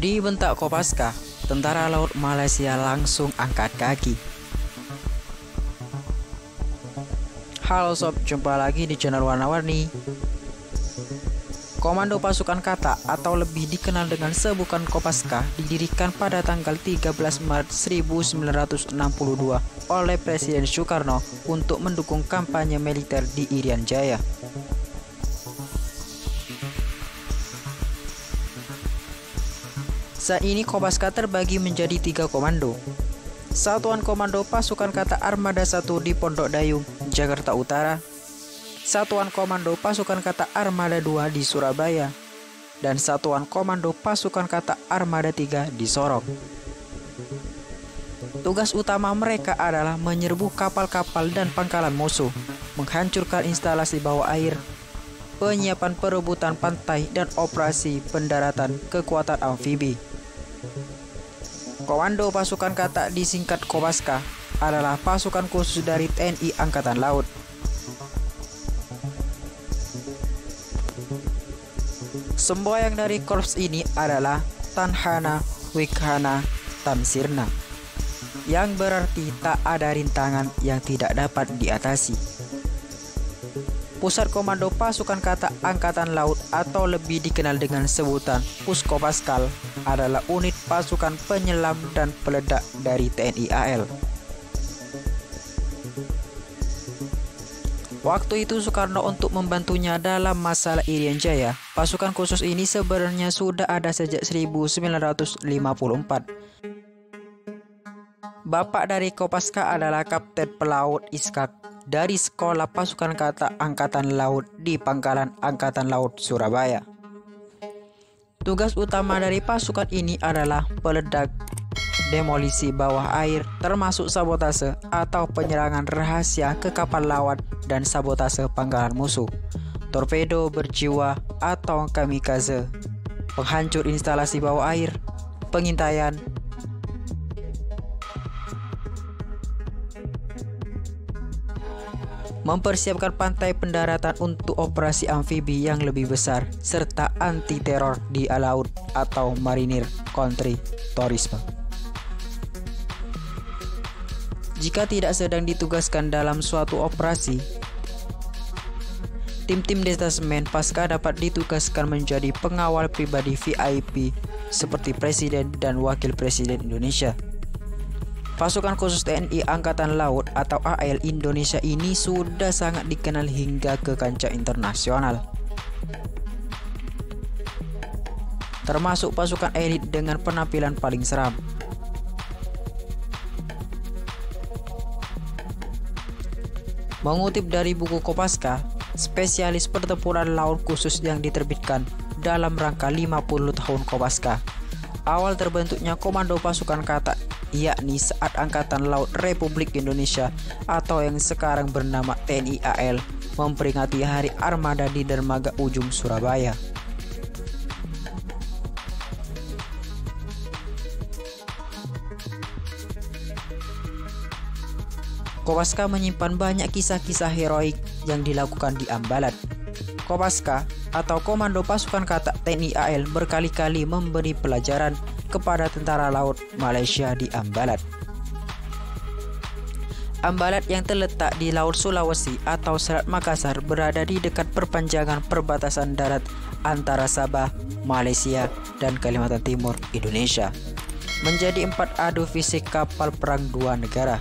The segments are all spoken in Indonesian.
Dibentak Kopaska, tentara laut Malaysia langsung angkat kaki. Halo sob, jumpa lagi di channel Warna-Warni. Komando Pasukan Kata atau lebih dikenal dengan sebutan Kopaska didirikan pada tanggal 13 Maret 1962 oleh Presiden Soekarno untuk mendukung kampanye militer di Irian Jaya. Saat ini Kopaska terbagi menjadi 3 komando. Satuan Komando Pasukan Kata Armada 1 di Pondok Dayung, Jakarta Utara. Satuan Komando Pasukan Kata Armada 2 di Surabaya. Dan Satuan Komando Pasukan Kata Armada 3 di Sorong. Tugas utama mereka adalah menyerbu kapal-kapal dan pangkalan musuh, menghancurkan instalasi bawah air, penyiapan perebutan pantai, dan operasi pendaratan kekuatan amfibi. Komando Pasukan Kata disingkat Kopaska adalah pasukan khusus dari TNI Angkatan Laut. Semboyan dari korps ini adalah Tanhana Wikhana Tamsirna, yang berarti tak ada rintangan yang tidak dapat diatasi. Pusat Komando Pasukan Kata Angkatan Laut atau lebih dikenal dengan sebutan Puskopaskal adalah unit pasukan penyelam dan peledak dari TNI AL. Waktu itu Soekarno untuk membantunya dalam masalah Irian Jaya, pasukan khusus ini sebenarnya sudah ada sejak 1954. Bapak dari Kopaska adalah Kapten Pelaut Iskak dari Sekolah Pasukan Kata Angkatan Laut di Pangkalan Angkatan Laut Surabaya. Tugas utama dari pasukan ini adalah peledak, demolisi bawah air, termasuk sabotase atau penyerangan rahasia ke kapal lawan dan sabotase pangkalan musuh, torpedo berjiwa atau kamikaze, penghancur instalasi bawah air, pengintaian, mempersiapkan pantai pendaratan untuk operasi amfibi yang lebih besar, serta anti-teror di laut atau marinir kontra-terorisme. Jika tidak sedang ditugaskan dalam suatu operasi, tim-tim detasemen Pasca dapat ditugaskan menjadi pengawal pribadi VIP seperti Presiden dan Wakil Presiden Indonesia. Pasukan khusus TNI Angkatan Laut atau AL Indonesia ini sudah sangat dikenal hingga ke kancah internasional. Termasuk pasukan elit dengan penampilan paling seram. Mengutip dari buku Kopaska, spesialis pertempuran laut khusus yang diterbitkan dalam rangka 50 tahun Kopaska. Awal terbentuknya Komando Pasukan Kata yakni saat Angkatan Laut Republik Indonesia atau yang sekarang bernama TNI AL memperingati Hari Armada di Dermaga Ujung Surabaya. Kopaska menyimpan banyak kisah-kisah heroik yang dilakukan di Ambalat. Kopaska atau Komando Pasukan Kata TNI AL berkali-kali memberi pelajaran kepada tentara laut Malaysia di Ambalat. Ambalat yang terletak di Laut Sulawesi atau Selat Makassar berada di dekat perpanjangan perbatasan darat antara Sabah, Malaysia, dan Kalimantan Timur, Indonesia. Menjadi empat adu fisik kapal perang dua negara.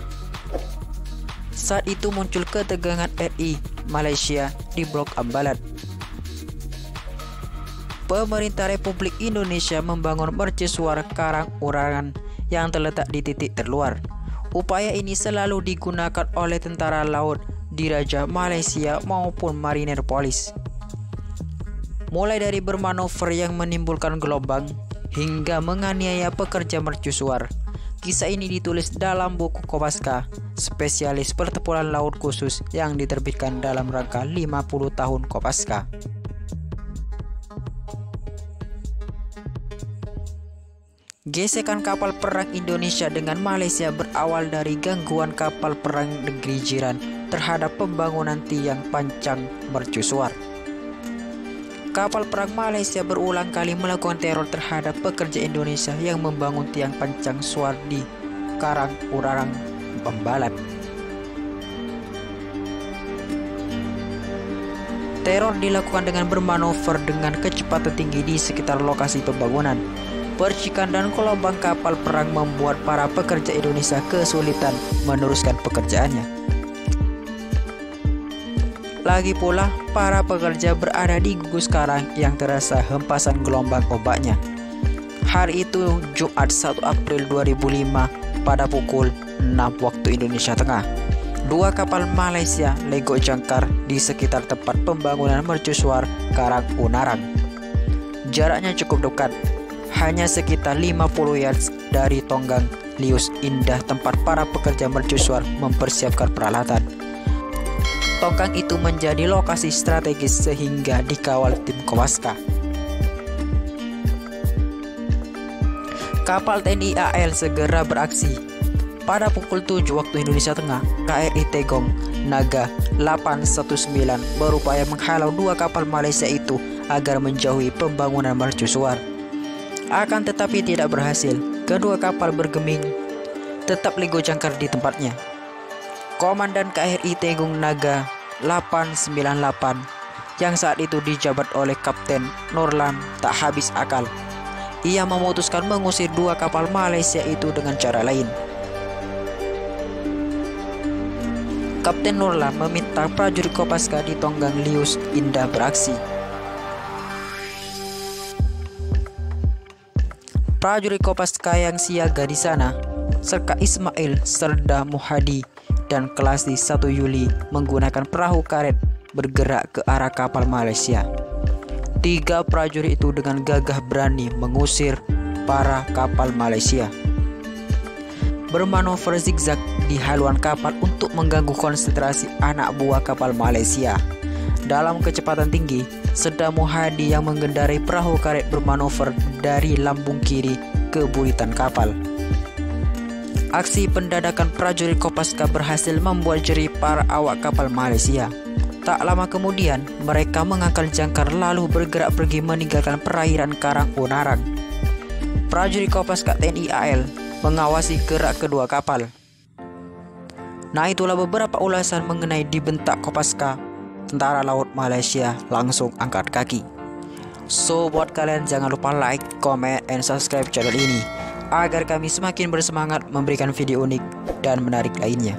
Saat itu muncul ketegangan RI Malaysia di Blok Ambalat. Pemerintah Republik Indonesia membangun mercusuar Karang Urangan yang terletak di titik terluar. Upaya ini selalu digunakan oleh tentara laut Diraja Malaysia maupun marinir polis. Mulai dari bermanuver yang menimbulkan gelombang hingga menganiaya pekerja mercusuar. Kisah ini ditulis dalam buku Kopaska, spesialis pertempuran laut khusus yang diterbitkan dalam rangka 50 tahun Kopaska. Gesekan kapal perang Indonesia dengan Malaysia berawal dari gangguan kapal perang negeri jiran terhadap pembangunan tiang pancang mercusuar. Kapal perang Malaysia berulang kali melakukan teror terhadap pekerja Indonesia yang membangun tiang pancang suar di Karang Unarang, Bambalat. Teror dilakukan dengan bermanuver dengan kecepatan tinggi di sekitar lokasi pembangunan. Percikan dan gelombang kapal perang membuat para pekerja Indonesia kesulitan meneruskan pekerjaannya. Lagi pula, para pekerja berada di gugus karang yang terasa hempasan gelombang ombaknya. Hari itu Jumat 1 April 2005 pada pukul 6 waktu Indonesia Tengah. Dua kapal Malaysia legok jangkar di sekitar tempat pembangunan mercusuar Karang Unarang. Jaraknya cukup dekat, hanya sekitar 50 yards dari tonggang Lius Indah tempat para pekerja mercusuar mempersiapkan peralatan. Tonggang itu menjadi lokasi strategis sehingga dikawal tim Kopaska. Kapal TNI AL segera beraksi. Pada pukul 7 waktu Indonesia Tengah, KRI Tegong Naga 819 berupaya menghalau dua kapal Malaysia itu agar menjauhi pembangunan mercusuar. Akan tetapi tidak berhasil. Kedua kapal bergeming tetap legok jangkar di tempatnya. Komandan KRI Tegong Naga 898 yang saat itu dijabat oleh Kapten Nurlan tak habis akal. Ia memutuskan mengusir dua kapal Malaysia itu dengan cara lain. Kapten Nurlan meminta prajurit Kopaska di tonggang Lius Indah beraksi. Prajurit Kopaska yang siaga di sana, serta Ismail Serda Muhadi dan Kelasi 1 Yuli menggunakan perahu karet bergerak ke arah kapal Malaysia. Tiga prajurit itu dengan gagah berani mengusir para kapal Malaysia. Bermanuver zigzag di haluan kapal untuk mengganggu konsentrasi anak buah kapal Malaysia. Dalam kecepatan tinggi, Serda Muhadi yang mengendarai perahu karet bermanuver dari lambung kiri ke buritan kapal. Aksi pendadakan prajurit Kopaska berhasil membuat jerih para awak kapal Malaysia. Tak lama kemudian, mereka mengangkat jangkar lalu bergerak pergi meninggalkan perairan Karang Unarang. Prajurit Kopaska TNI AL mengawasi gerak kedua kapal. Nah, itulah beberapa ulasan mengenai dibentak Kopaska. Tentara Laut Malaysia langsung angkat kaki. So, buat kalian jangan lupa like, comment, and subscribe channel ini agar kami semakin bersemangat memberikan video unik dan menarik lainnya.